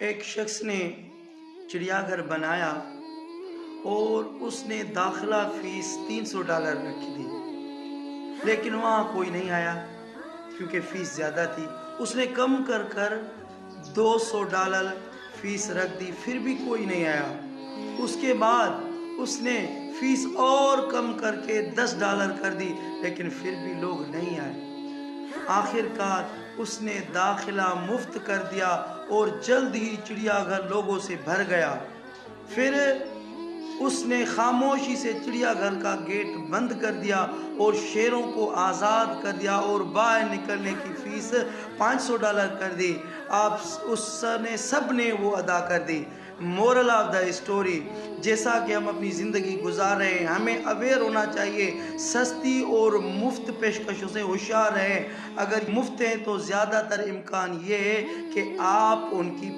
ایک شخص نے چڑیا گھر بنایا اور اس نے داخلہ فیس $300 رکھی تھی، لیکن وہاں کوئی نہیں آیا کیونکہ فیس زیادہ تھی۔ اس نے کم کر کر $200 فیس رکھ دی، پھر بھی کوئی نہیں آیا۔ اس کے بعد اس نے فیس اور کم کر کے $10 کر دی، لیکن پھر بھی لوگ نہیں آئے۔ آخر کار اس نے داخلہ مفت کر دیا اور جلد ہی چڑیا گھر لوگوں سے بھر گیا۔ پھر اس نے خاموشی سے چڑیا گھر کا گیٹ بند کر دیا اور شیروں کو آزاد کر دیا اور باہر نکلنے کی فیس $500 کر دی۔ سب نے وہ ادا کر دی۔ مورل آف دا اسٹوری، جیسا کہ ہم اپنی زندگی گزار رہے ہیں، ہمیں اویئر ہونا چاہیے۔ سستی اور مفت پیشکشوں سے ہوشیار رہیں۔ اگر مفت ہیں تو زیادہ تر امکان یہ ہے کہ آپ ان کی